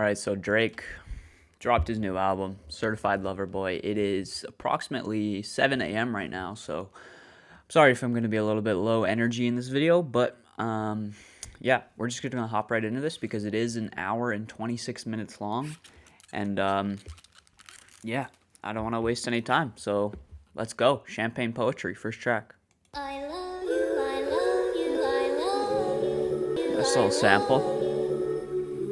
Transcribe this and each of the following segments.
Alright, so Drake dropped his new album, Certified Lover Boy. It is approximately 7 a.m. right now, so I'm sorry if I'm going to be a little bit low energy in this video, but yeah, we're just going to hop right into this because it is an hour and 26 minutes long, and yeah, I don't want to waste any time, so let's go. Champagne Poetry, first track. I love you, I love you, I love you. Nice little sample.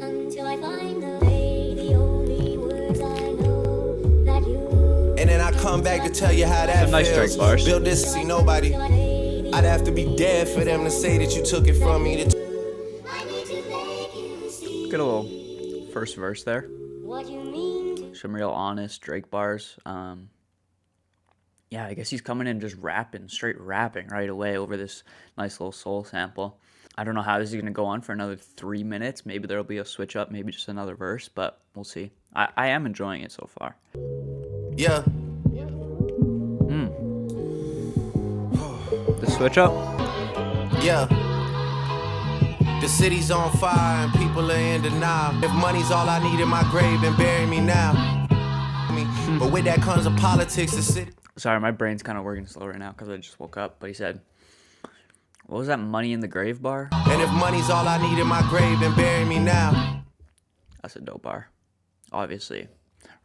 Until I find the way, the only words I know that you. And then I come back to tell you how that Some nice feels. Drake bars. Build this to see nobody. I'd have to be dead for them to say that you took it from me. I need to make you see Get a little first verse there. what you mean to Some real honest Drake bars. Yeah, I guess he's coming in just rapping, straight rapping right away over this nice little soul sample. I don't know how this is going to go on for another 3 minutes. Maybe there'll be a switch up, maybe just another verse, but we'll see. I am enjoying it so far. Yeah. The switch up? Yeah. The city's on fire and people are in denial. If money's all I need in my grave, then bury me now. But with that comes the politics, the city. Sorry, my brain's kind of working slow right now because I just woke up. But he said, what was that Money in the Grave bar? And if money's all I need in my grave, then bury me now. That's a dope bar. Obviously,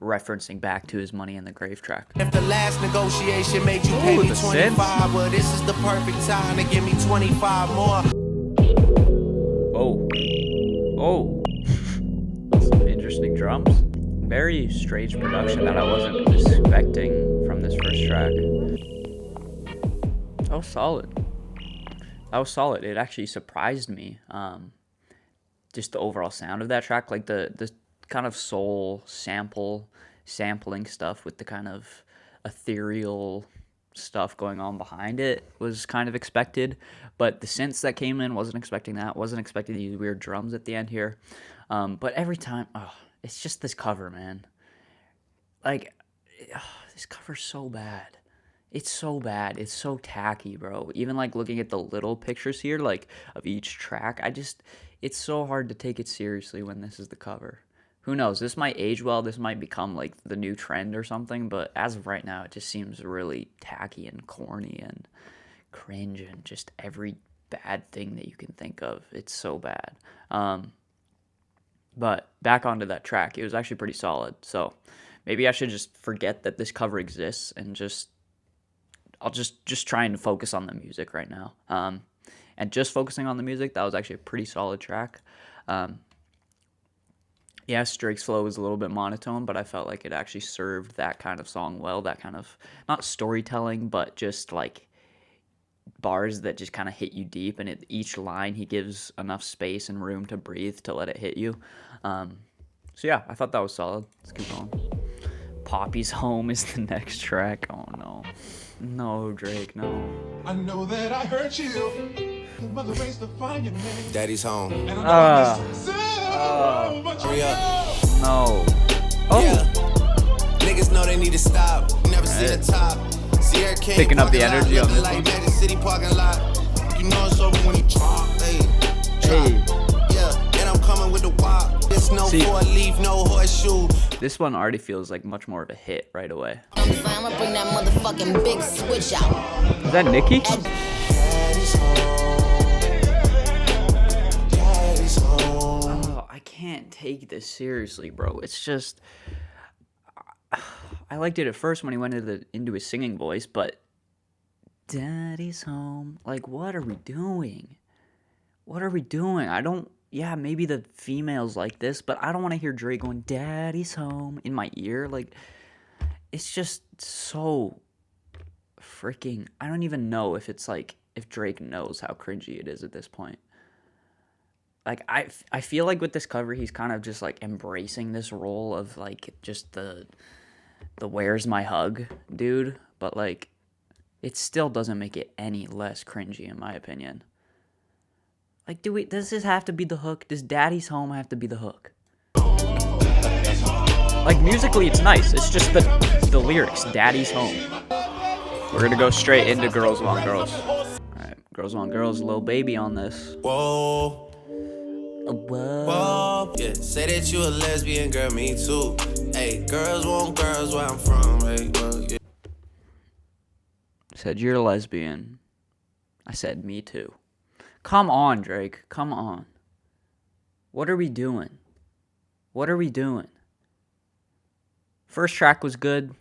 referencing back to his Money in the Grave track. If the last negotiation made you pay Ooh, me the 25, synth. well, this is the perfect time to give me 25 more. Oh. Oh. Some interesting drums. Very strange production that I wasn't expecting from this first track. That was solid. That was solid. It actually surprised me. Just the overall sound of that track, like the kind of soul sampling stuff with the kind of ethereal stuff going on behind it was kind of expected, but the synths that came in, wasn't expecting that. Wasn't expecting these weird drums at the end here. But every time, it's just this cover, man. Like, this cover's so bad. It's so bad. It's so tacky, bro. Even like looking at the little pictures here, like of each track, it's so hard to take it seriously when this is the cover. Who knows? This might age well. This might become like the new trend or something. But as of right now, it just seems really tacky and corny and cringe and just every bad thing that you can think of. It's so bad. But back onto that track, it was actually pretty solid. So maybe I should just forget that this cover exists and I'll just try and focus on the music right now. And just focusing on the music, that was actually a pretty solid track. Yes, Drake's flow was a little bit monotone, but I felt like it actually served that kind of song well. That kind of, not storytelling, but just like bars that just kind of hit you deep, and each line he gives enough space and room to breathe to let it hit you. So yeah, I thought that was solid. Let's keep going. Poppy's Home is the next track. Oh no. No, Drake, no. I know that I hurt you. Mother raised to find your name. Daddy's home. And I know I miss you so much. Hurry up. No. Oh. Yeah. Niggas know they need to stop. Never see the top. Sierra King Picking up the parking lot, energy on looking this like one. Magic City parking lot. You know it's over when you drop. Hey. Hey. Yeah. And I'm coming with the wop. There's no See. four leaf, no horseshoe. This one already feels like much more of a hit right away. I'ma bring that motherfucking big switch out. Is that Nicki? Daddy's home. Daddy's home. Oh, I can't take this seriously, bro. It's just, I liked it at first when he went into his singing voice, but Daddy's home. Like, what are we doing? What are we doing? Yeah, maybe the females like this, but I don't want to hear Drake going, Daddy's home in my ear. Like, it's just so freaking, I don't even know if it's like, if Drake knows how cringy it is at this point. Like, I feel like with this cover, he's kind of just like embracing this role of like just the where's my hug dude, but like it still doesn't make it any less cringy in my opinion. Like, does this have to be the hook? Does Daddy's Home have to be the hook? Like, musically it's nice, it's just the lyrics, Daddy's Home. We're gonna go straight into Girls Want Girls. Alright, Girls Want Girls, Lil Baby on this. Whoa. Whoa. Whoa, yeah, say that you a lesbian, girl, me too. Hey, girls want girls where I'm from, hey, well, yeah. Said you're a lesbian. I said me too. Come on, Drake. Come on. What are we doing? What are we doing? First track was good.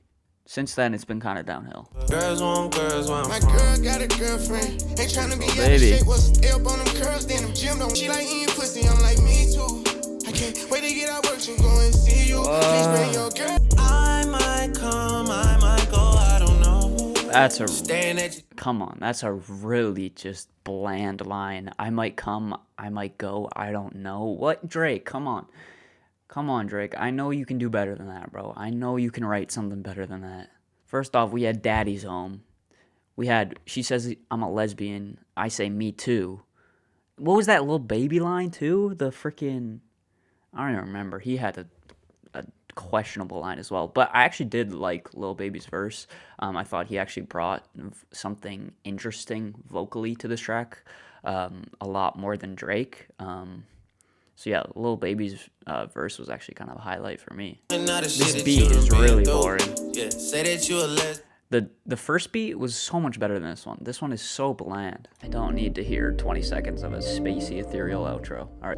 Since then, it's been kind of downhill. Girls want girls where I'm My from. girl got a girlfriend. Ain't tryna be Oh, out of baby. shape. What's the up on them curls? Then them gym don't. She like eating pussy. I'm like me too. I can't wait to get out work to go and see you. Please bring your girl. I might come, I might go, I don't know. That's a Staring at you. come on. That's a really just bland line. I might come, I might go. I don't know. What, Drake? Come on. Come on, Drake. I know you can do better than that, bro. I know you can write something better than that. First off, we had Daddy's Home. We had, she says I'm a lesbian. I say me too. What was that little baby line too? The freaking, I don't even remember. He had a questionable line as well. But I actually did like Lil Baby's verse. I thought he actually brought something interesting vocally to this track, a lot more than Drake. So yeah, Lil Baby's verse was actually kind of a highlight for me. This beat is really boring. Yeah, say that you a lesbian. The first beat was so much better than this one. This one is so bland. I don't need to hear 20 seconds of a spacey, ethereal outro. All right,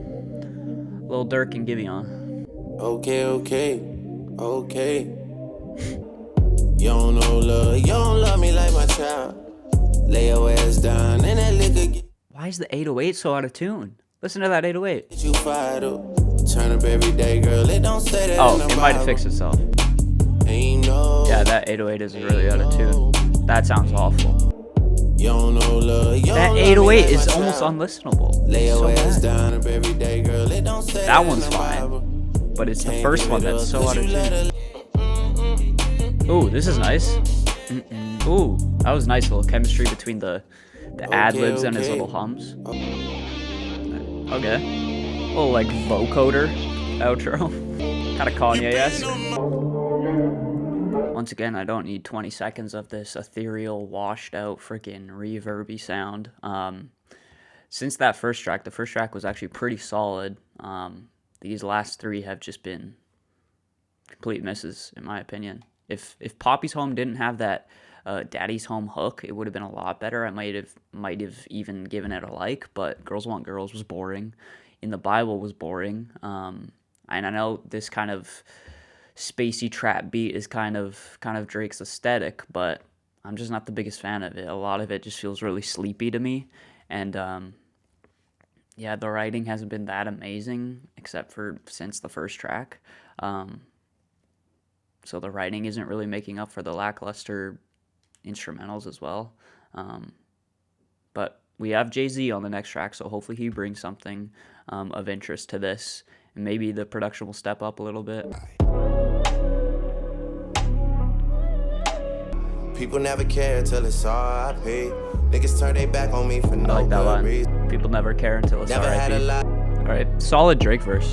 Lil Durk and Giveon. Okay. You don't know love, you don't love me like my child. Lay your ass down and that liquor get Why is the 808 so out of tune? Listen to that 808. you fired up. Turn up every day, girl, it don't say that Oh, in the it might have Bible. fixed itself. Ain't no, Yeah, that 808 is really out of tune. That sounds awful. you don't know love, you That don't love me 808 like is my almost child. unlistenable. Lay It's your so ass bad. down up every day, girl, it don't say That in one's the fine. Bible. But it's the Can't first give one it that's up, so 'cause out of you let tune. her- Ooh, this is nice. Ooh, that was nice little chemistry between the ad-libs and his okay. little hums. Okay. Little like vocoder outro. Kind of Kanye-esque. Once again, I don't need 20 seconds of this ethereal, washed out, freaking reverby sound. Since that first track, the first track was actually pretty solid. These last three have just been complete misses, in my opinion. If Poppy's Home didn't have that Daddy's Home hook, it would have been a lot better. I might have even given it a like, but Girls Want Girls was boring. In the Bible was boring. And I know this kind of spacey trap beat is kind of Drake's aesthetic, but I'm just not the biggest fan of it. A lot of it just feels really sleepy to me, and yeah, the writing hasn't been that amazing except for since the first track. So the writing isn't really making up for the lackluster instrumentals as well. But we have Jay-Z on the next track, so hopefully he brings something of interest to this, and maybe the production will step up a little bit. People never care till it's all I pay. Niggas turn their back on me for I no like that good line. reason. People never care until it's Never had a R.I.P. lot, Alright, solid Drake verse.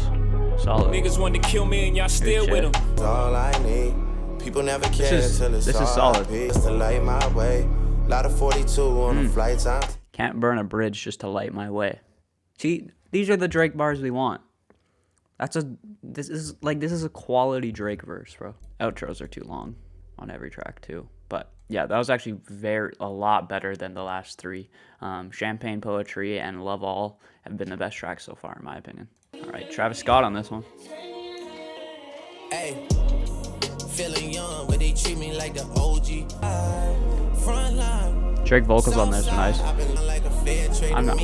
Solid. Niggas wanted to kill me and y'all still with them. that's all I need. People never care is- till it's this is all solid. I pay. Just to light my way. Lot of 42 on the flight time. Can't burn a bridge just to light my way. See, these are the Drake bars we want. This is a quality Drake verse, bro. Outros are too long on every track too. But yeah, that was actually a lot better than the last three. Champagne Poetry and Love All have been the best tracks so far, in my opinion. All right, Travis Scott on this one. Hey, feeling young, but they treat me like the OG. Front line. Drake vocals on this are nice.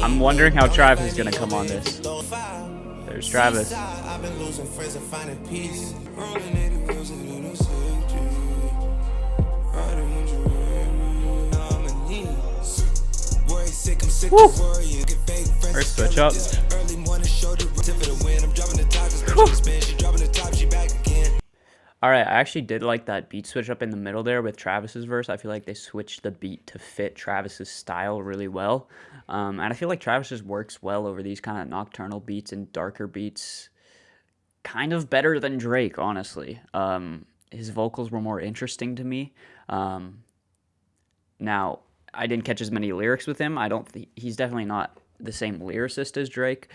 I'm wondering how Travis is gonna come on this. There's Travis. I've been losing friends and finding peace. Woo! First switch up. Alright, I actually did like that beat switch up in the middle there with Travis's verse. I feel like they switched the beat to fit Travis's style really well. And I feel like Travis just works well over these kind of nocturnal beats and darker beats. Kind of better than Drake, honestly. His vocals were more interesting to me. Now, I didn't catch as many lyrics with him. He's definitely not the same lyricist as Drake.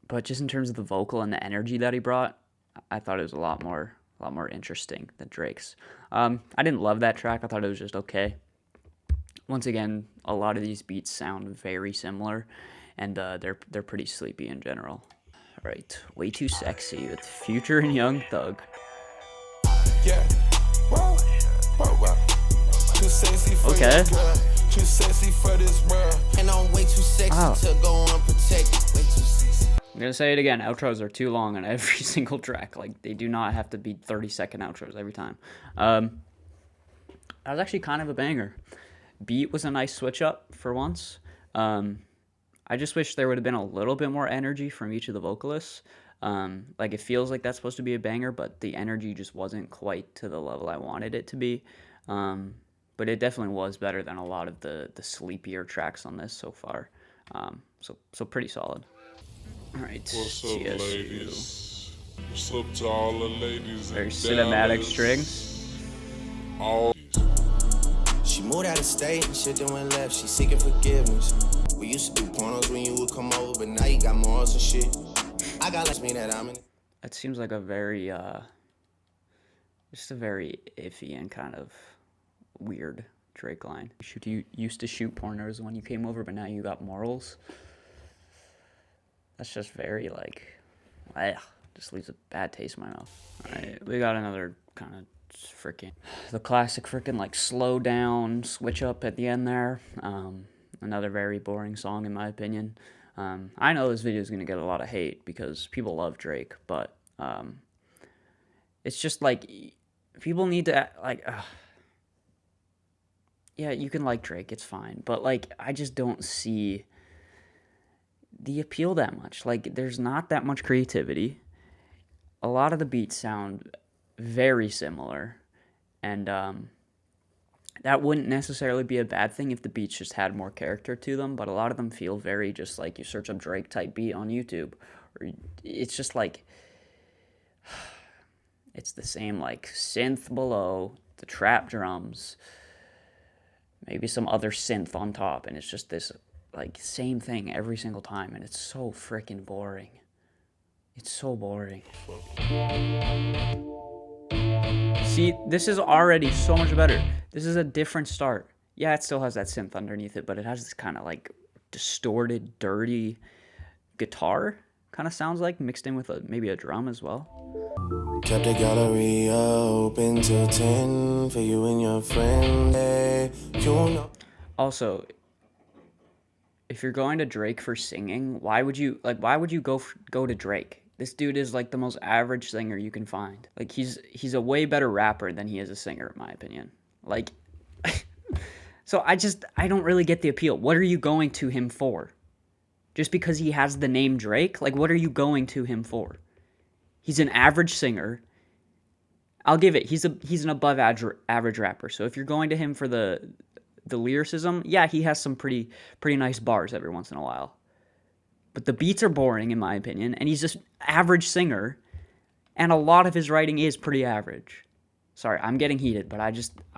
But just in terms of the vocal and the energy that he brought, I thought it was a lot more interesting than Drake's. I didn't love that track. I thought it was just okay. Once again, a lot of these beats sound very similar, and they're pretty sleepy in general. All right, Way Too Sexy with Future and Young Thug. Yeah. Whoa. Too sexy for Okay. your girl. Too sexy for this world. And I'm way too sexy to go unprotected. Way too sexy. I'm gonna say it again. Outros are too long on every single track. Like, they do not have to be 30-second outros every time. That was actually kind of a banger. Beat was a nice switch up for once. I just wish there would have been a little bit more energy from each of the vocalists. Like, it feels like that's supposed to be a banger, but the energy just wasn't quite to the level I wanted it to be. But it definitely was better than a lot of the sleepier tracks on this so far. So pretty solid. All right, What's up, GSU. ladies? What's up to all the ladies Very in cinematic Dallas? strings. All She moved out of state and shit then went left. She seeking forgiveness. We used to do pornos when you would come over, but now you got morals and shit. I got me that I'm in. That seems like a very, just a very iffy and kind of weird Drake line. You used to shoot pornos when you came over, but now you got morals. That's just very, like, just leaves a bad taste in my mouth. All right, we got another kind of the classic freaking, like, slow down switch up at the end there. Another very boring song in my opinion. I know this video is going to get a lot of hate because people love Drake, but it's just like, people need to, like, yeah, you can like Drake, it's fine, but, like, I just don't see the appeal that much. Like, there's not that much creativity. A lot of the beats sound very similar, and that wouldn't necessarily be a bad thing if the beats just had more character to them, but a lot of them feel very just like you search up Drake type beat on YouTube, or it's just like, it's the same, like, synth below, the trap drums, maybe some other synth on top, and it's just this, like, same thing every single time, and it's so freaking boring. It's so boring. See, this is already so much better. This is a different start. Yeah, it still has that synth underneath it, but it has this kind of, like, distorted, dirty guitar, kind of sounds like, mixed in with maybe a drum as well. Kept the gallery open till 10 for you and your friend. Hey, you know. Also, if you're going to Drake for singing, why would you go to Drake? This dude is, like, the most average singer you can find. Like, he's a way better rapper than he is a singer, in my opinion. Like, so I don't really get the appeal. What are you going to him for? Just because he has the name Drake? Like, what are you going to him for? He's an average singer. I'll give it. He's an above average rapper. So if you're going to him for the lyricism, yeah, he has some pretty nice bars every once in a while. But the beats are boring, in my opinion, and he's just average singer, and a lot of his writing is pretty average. Sorry, I'm getting heated, but I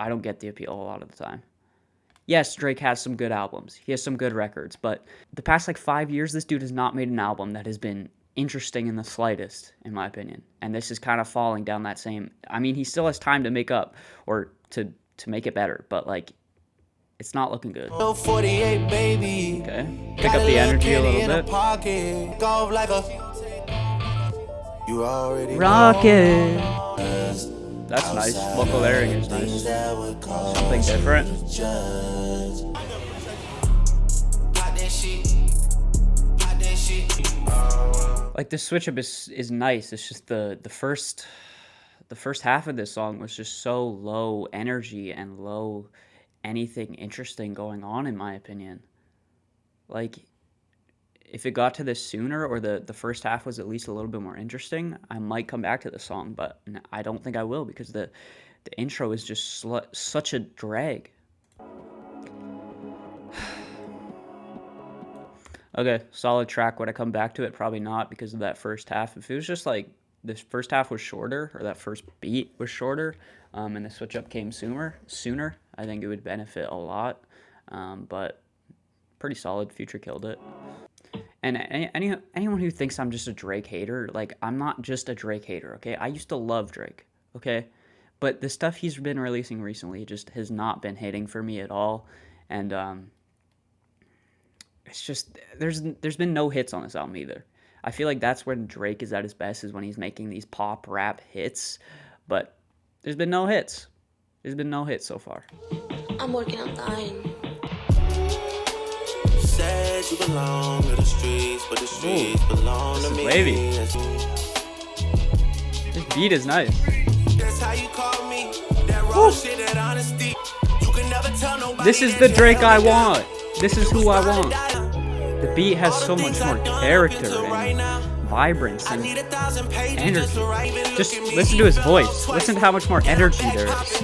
don't get the appeal a lot of the time. Yes, Drake has some good albums. He has some good records, but the past, like, 5 years, this dude has not made an album that has been interesting in the slightest, in my opinion. And this is kind of falling down that same... I mean, he still has time to make up, or to make it better, but, like, it's not looking good. 48, baby. Okay. Pick up the energy a little bit. You already Rocket. That's nice. Vocal layering is nice. Something different. Like, the switch up is nice. It's just the first half of this song was just so low energy and low anything interesting going on, in my opinion. Like, if it got to this sooner, or the first half was at least a little bit more interesting, I might come back to the song, but I don't think I will, because the intro is just such a drag. Okay, solid track. Would I come back to it? Probably not, because of that first half. If it was just like this first half was shorter, or that first beat was shorter, and the switch up came sooner, I think it would benefit a lot. But pretty solid. Future killed it. And anyone who thinks I'm just a Drake hater, like, I'm not just a Drake hater, okay? I used to love Drake, okay? But the stuff he's been releasing recently just has not been hitting for me at all. And it's just there's been no hits on this album either. I feel like that's when Drake is at his best, is when he's making these pop rap hits. But there's been no hits. There's been no hits so far. I'm working on dying. Said you belong to the streets, but the streets belong to This is me. wavy. This beat is nice. That's how you call me. That raw shit, that honesty. You can never tell nobody. This is the Drake I want. This is who I want. The beat has so much more character and vibrance and energy. Just listen to his voice. Listen to how much more energy there is.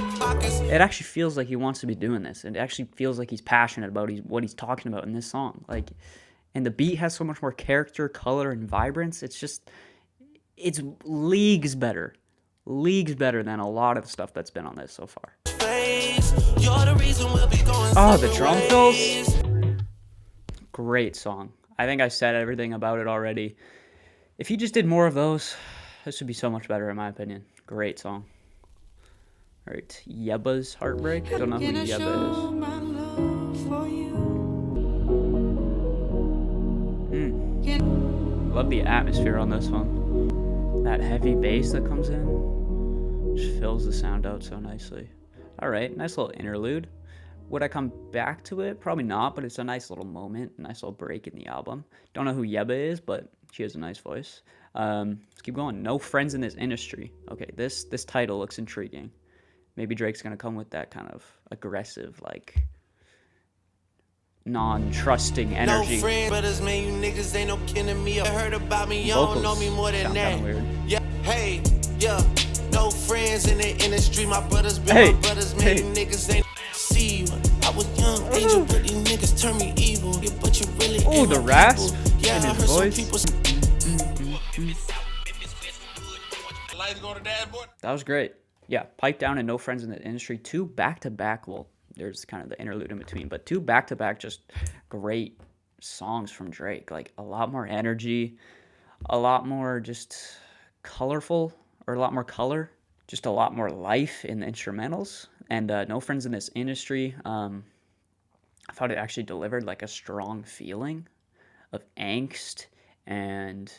It actually feels like he wants to be doing this. It actually feels like he's passionate about what he's talking about in this song. Like, and the beat has so much more character, color, and vibrance. It's leagues better than a lot of the stuff that's been on this so far. Oh, the drum fills. Great song. I think I said everything about it already. If he just did more of those, this would be so much better in my opinion. Great song. All right, Yebba's Heartbreak. I don't know who Yebba is. Love the atmosphere on this one. That heavy bass that comes in just fills the sound out so nicely. All right, nice little interlude. Would I come back to it? Probably not, but it's a nice little moment, a nice little break in the album. Don't know who Yebba is, but she has a nice voice. Let's keep going. No Friends in This Industry. Okay, this title looks intriguing. Maybe Drake's gonna come with that kind of aggressive, like, non-trusting energy. No friend, brothers, man, you niggas ain't no kin to me. I heard about me, you don't know me more than Sound that. kinda weird. Yeah, hey, yeah. No friends in the industry. My brothers been Hey, my brothers, man. hey. You niggas ain't see you. I was young, angel, but these niggas turn me evil. Yeah, but you really Oh, ain't the my rasp people. Yeah, in I his heard some voice. people. That was great. Yeah, Pipe Down and No Friends in the Industry. 2 back-to-back. Well, there's kind of the interlude in between, but 2 back-to-back just great songs from Drake. Like, a lot more energy, a lot more just colorful, or a lot more color, just a lot more life in the instrumentals. And No Friends in This Industry, I thought it actually delivered like a strong feeling of angst and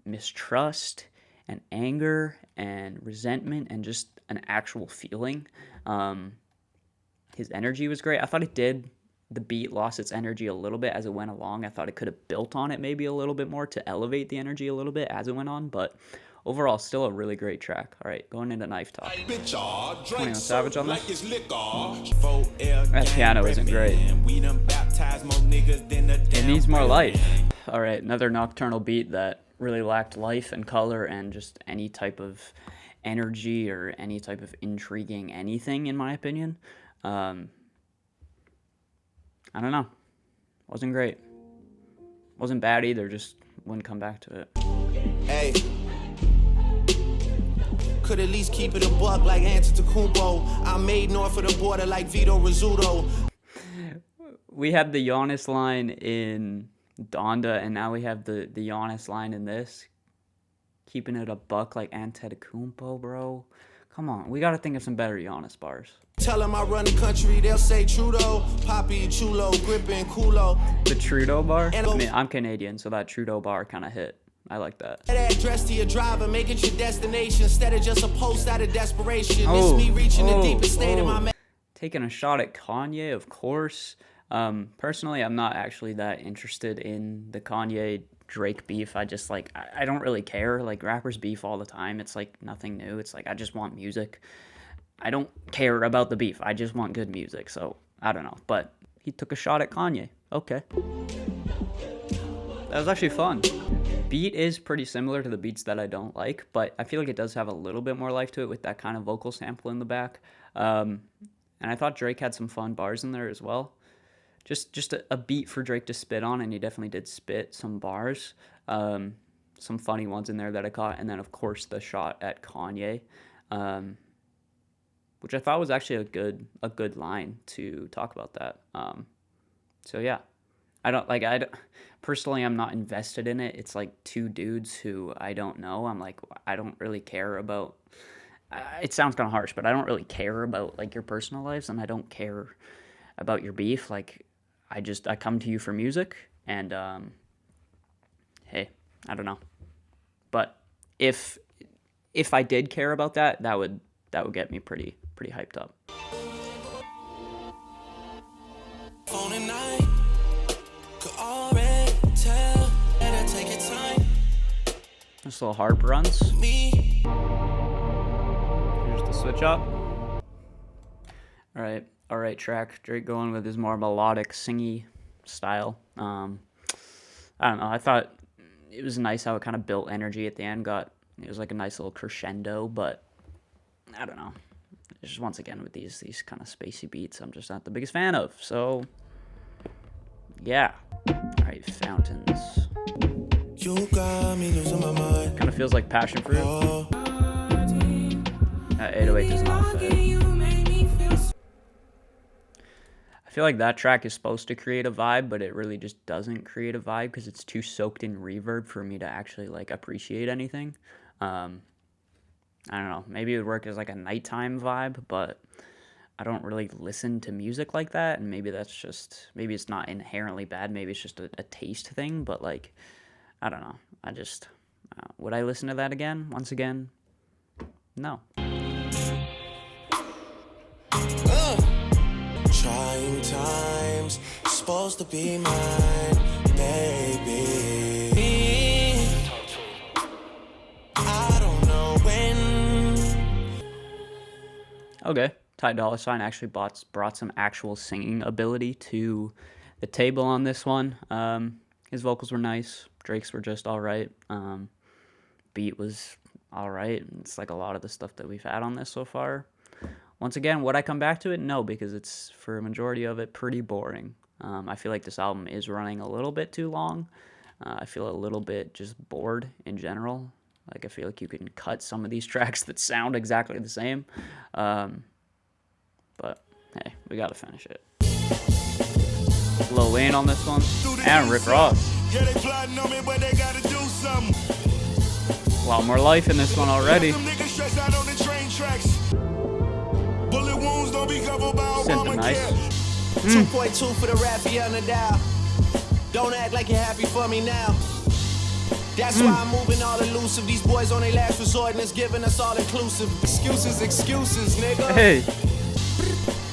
mistrust and anger and resentment and just an actual feeling. His energy was great. I thought the beat lost its energy a little bit as it went along. I thought it could have built on it maybe a little bit more to elevate the energy a little bit as it went on, but overall, still a really great track. All right, going into Knife Talk. 21 Savage on this. That piano isn't great. It needs more life. All right, another nocturnal beat that really lacked life and color and just any type of energy or any type of intriguing anything, in my opinion. I don't know. Wasn't great. Wasn't bad either, just wouldn't come back to it. Hey. Could at least keep it a buck like Antetokounmpo. I made north of the border like Vito Rizzuto. We had the Giannis line in Donda, and now we have the Giannis line in this. Keeping it a buck like Antetokounmpo, bro. Come on, we got to think of some better Giannis bars. Tell them I run the country, they'll say Trudeau, Poppy, Chulo, Grippin, Kulo. The Trudeau bar? I mean, I'm Canadian, so that Trudeau bar kind of hit. I like that. That address to your driver, make it your destination instead of just a post out of desperation. It's me reaching the deepest state of my Taking a shot at Kanye, of course. Personally, I'm not actually that interested in the Kanye Drake beef. I just like, I don't really care. Like, rappers beef all the time. It's like nothing new. It's like, I just want music. I don't care about the beef. I just want good music. So I don't know, but he took a shot at Kanye. Okay. That was actually fun. Beat is pretty similar to the beats that I don't like, but I feel like it does have a little bit more life to it with that kind of vocal sample in the back. And I thought Drake had some fun bars in there as well. Just a beat for Drake to spit on, and he definitely did spit some bars. Some funny ones in there that I caught, and then of course the shot at Kanye, which I thought was actually a good line to talk about that. So yeah, I don't like I don't, personally I'm not invested in it. It's like two dudes who I don't know. I'm like I don't really care about it sounds kind of harsh, but I don't really care about like your personal lives and I don't care about your beef. Like I come to you for music and hey, I don't know. But if I did care about that, that would get me pretty hyped up. Phone at night, could already tell that I take your time. This little harp runs. Me, Here's the switch up. All right, track. Drake going with his more melodic, singy style. I don't know. I thought it was nice how it kind of built energy at the end. It was like a nice little crescendo, but I don't know. Just once again with these kind of spacey beats, I'm just not the biggest fan of. So yeah. All right, Fountains. you got me losing my mind. Kind of feels like passion fruit. Oh, 808 does not fit. I feel like that track is supposed to create a vibe, but it really just doesn't create a vibe because it's too soaked in reverb for me to actually like appreciate anything. I don't know. Maybe it would work as like a nighttime vibe, but I don't really listen to music like that, and maybe it's not inherently bad. Maybe it's just a taste thing, but like, I don't know. Would I listen to that again? Once again, no. trying times, supposed to be mine, baby. I don't know when. Okay. Ty Dolla $ign actually brought some actual singing ability to the table on this one. His vocals were nice. Drake's were just all right. Beat was all right. It's like a lot of the stuff that we've had on this so far. Once again, would I come back to it? No, because it's, for a majority of it, pretty boring. I feel like this album is running a little bit too long. I feel a little bit just bored in general. Like, I feel like you can cut some of these tracks that sound exactly the same. But, hey, we gotta finish it. Lil Wayne on this one. And Rick Ross. Yeah, they plotting on me, but they gotta do something. A lot more life in this one already. Them niggas stressed out on the train tracks. Bullet wounds don't be covered by Synth nice. 2.2 for the rappy on the dial. Don't act like you're happy for me now. That's why I'm moving all elusive. These boys on their last resort and it's giving us all inclusive. Excuses, nigga. Hey.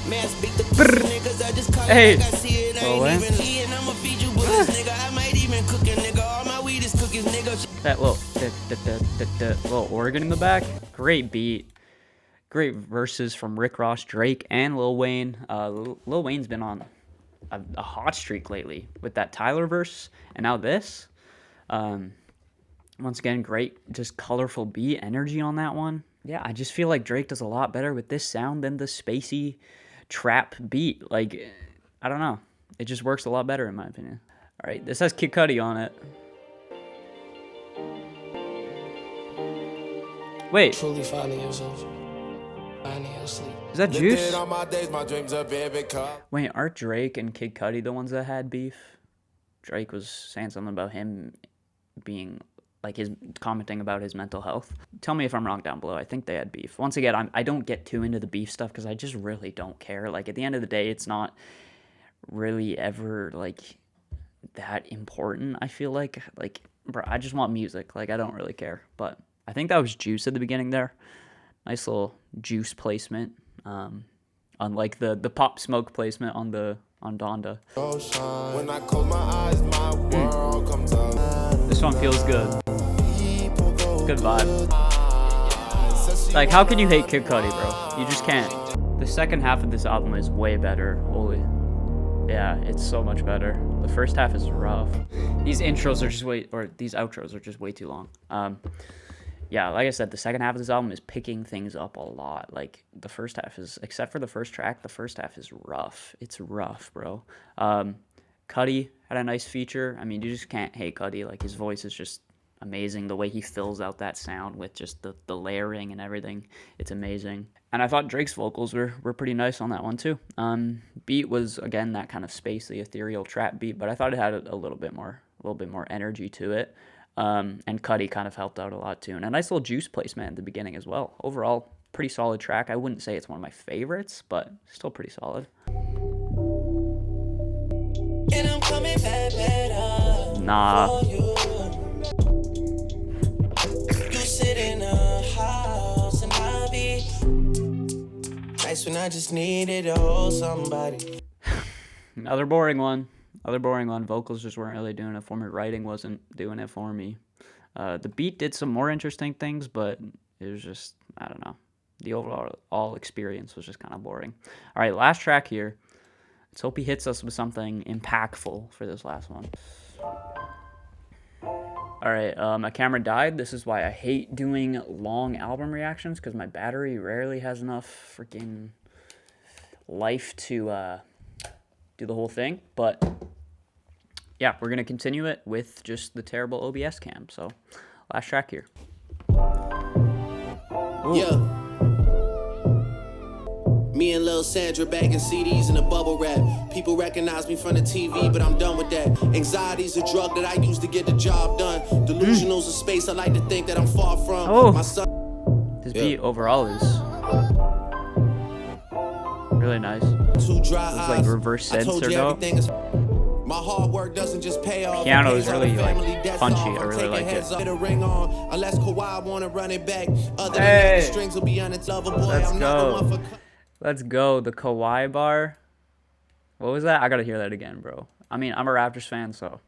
Man, speak the niggas, I just call Hey. it like I see it. I Lil Wayne. ain't even eating, I'ma feed you bullets, nigga. I might even cook a nigga. All my weed is cookies, nigga. That little organ in the back. Great beat. Great verses from Rick Ross, Drake, and Lil Wayne. Lil Wayne's been on a hot streak lately with that Tyler verse, and now this. Once again, great, just colorful beat, energy on that one. Yeah, I just feel like Drake does a lot better with this sound than the spacey trap beat. Like, I don't know. It just works a lot better in my opinion. All right, this has Kid Cudi on it. Wait, Truly finding yourself. Finding your sleep. is that Juice? On my days, my dreams are vivid. Wait, aren't Drake and Kid Cudi the ones that had beef? Drake was saying something about him being, like, commenting about his mental health. Tell me if I'm wrong down below. I think they had beef. Once again, I don't get too into the beef stuff because I just really don't care. Like, at the end of the day, it's not really ever, like, that important, I feel like. Like, bro, I just want music. Like, I don't really care. But I think that was Juice at the beginning there. Nice little Juice placement. Unlike the Pop Smoke placement on Donda. When I close my eyes, my world comes up. This one feels good. Good vibe. Like, how can you hate Kid Cudi, bro? You just can't. The second half of this album is way better. Holy. Yeah, it's so much better. The first half is rough. These intros are just these outros are just way too long. Yeah, like I said, the second half of this album is picking things up a lot. Like, the first half is, except for the first track, the first half is rough. It's rough, bro. Cudi had a nice feature. I mean, you just can't hate Cudi. Like, his voice is just amazing. The way he fills out that sound with just the layering and everything, it's amazing. And I thought Drake's vocals were pretty nice on that one too. Beat was, again, that kind of spacey, ethereal trap beat, but I thought it had a little bit more energy to it. And Cuddy kind of helped out a lot too. And a nice little juice placement at the beginning as well. Overall, pretty solid track. I wouldn't say it's one of my favorites, but still pretty solid. And I'm coming back better. Nah. You sit in a house and I be nice when I just needed to hold somebody. Another boring one. Vocals just weren't really doing it for me. Writing wasn't doing it for me. The beat did some more interesting things, but it was just, I don't know. The overall experience was just kind of boring. All right, last track here. Let's hope he hits us with something impactful for this last one. All right, my camera died. This is why I hate doing long album reactions, because my battery rarely has enough freaking life to do the whole thing. But yeah, we're going to continue it with just the terrible OBS cam. So last track here. Ooh. Yeah. Me and Lil Sandra bagging CDs in a bubble wrap. People recognize me from the TV, but I'm done with that. Anxiety's a drug that I use to get the job done. Delusional's a space I like to think that I'm far from. Oh. My son. This beat overall is really nice. Too dry It's like reverse I told sensor you though. everything is. My hard work doesn't just pay off. Piano It is pays really, all the like, family debts punchy. off. I I'm really taking like it. heads up, get a ring on. Unless Kawhi wanna run it back. Other than Hey. that, the strings will be on its lover boy. Let's I'm not go. the one for. Let's go. The Kawhi bar. What was that? I gotta hear that again, bro. I mean, I'm a Raptors fan, so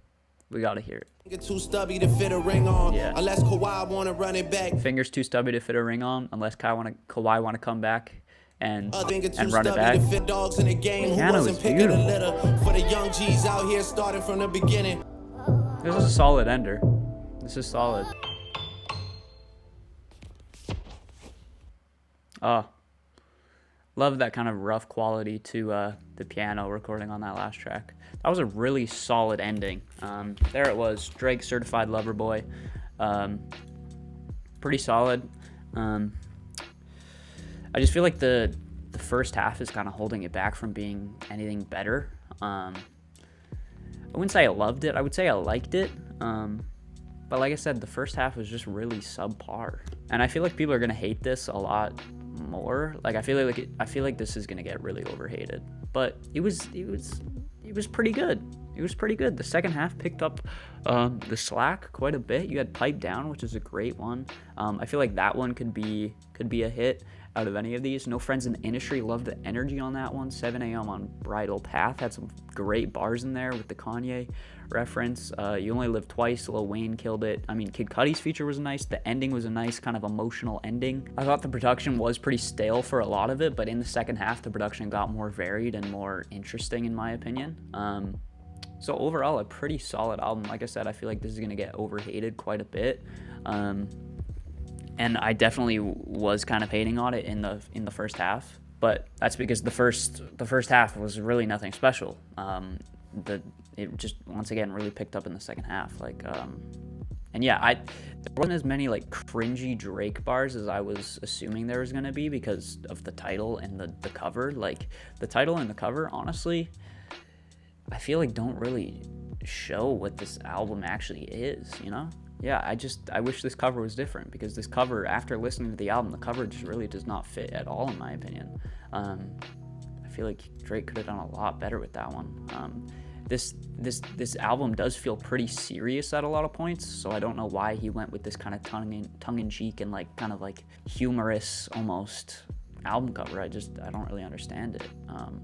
we gotta hear it. Get too stubby to fit a ring on. Yeah. Unless Kawhi wanna run it back. Fingers too stubby to fit a ring on, unless Kawhi wanna come back and Finger too run it stubby back. to fit dogs in the game who Piano wasn't is picking a beautiful. litter. For the young G's out here starting from the beginning. This is a solid ender. This is solid. Oh. Love that kind of rough quality to the piano recording on that last track. That was a really solid ending. There it was, Drake, Certified Lover Boy. Pretty solid. I just feel like the first half is kind of holding it back from being anything better. I wouldn't say I loved it. I would say I liked it. But like I said, the first half was just really subpar. And I feel like people are gonna hate this a lot more. Like I feel like this is gonna get really overhated. But it was pretty good. It was pretty good. The second half picked up the slack quite a bit. You had Pipe Down, which is a great one. I feel like that one could be a hit out of any of these. No Friends in the Industry, loved the energy on that one. 7 a.m. on Bridle Path had some great bars in there with the Kanye reference. You Only Live Twice, Lil Wayne killed it. I mean, Kid Cudi's feature was nice. The ending was a nice kind of emotional ending. I thought the production was pretty stale for a lot of it, but in the second half, the production got more varied and more interesting, in my opinion. So overall, a pretty solid album. Like I said, I feel like this is gonna get overhated quite a bit. And I definitely was kind of hating on it in the first half, but that's because the first half was really nothing special. It just once again really picked up in the second half. And yeah, there wasn't as many like cringy Drake bars as I was assuming there was gonna be because of the title and the cover. Like the title and the cover, honestly, I feel like don't really show what this album actually is, you know? Yeah, I wish this cover was different, because this cover, after listening to the album, the cover just really does not fit at all, in my opinion. I feel like Drake could have done a lot better with that one. This album does feel pretty serious at a lot of points, so I don't know why he went with this kind of tongue-in-cheek and like kind of like humorous almost album cover. I don't really understand it.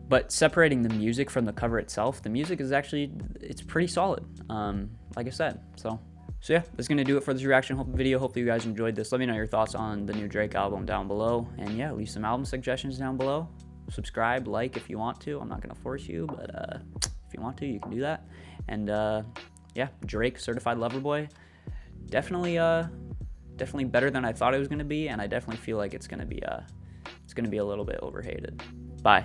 But separating the music from the cover itself, the music is actually, it's pretty solid, like I said. So yeah, that's going to do it for this reaction video. Hopefully you guys enjoyed this. Let me know your thoughts on the new Drake album down below. And yeah, leave some album suggestions down below. Subscribe, like if you want to. I'm not going to force you, but if you want to, you can do that. And yeah, Drake, Certified Lover Boy. Definitely better than I thought it was going to be. And I definitely feel like it's going to be a little bit overhated. Bye.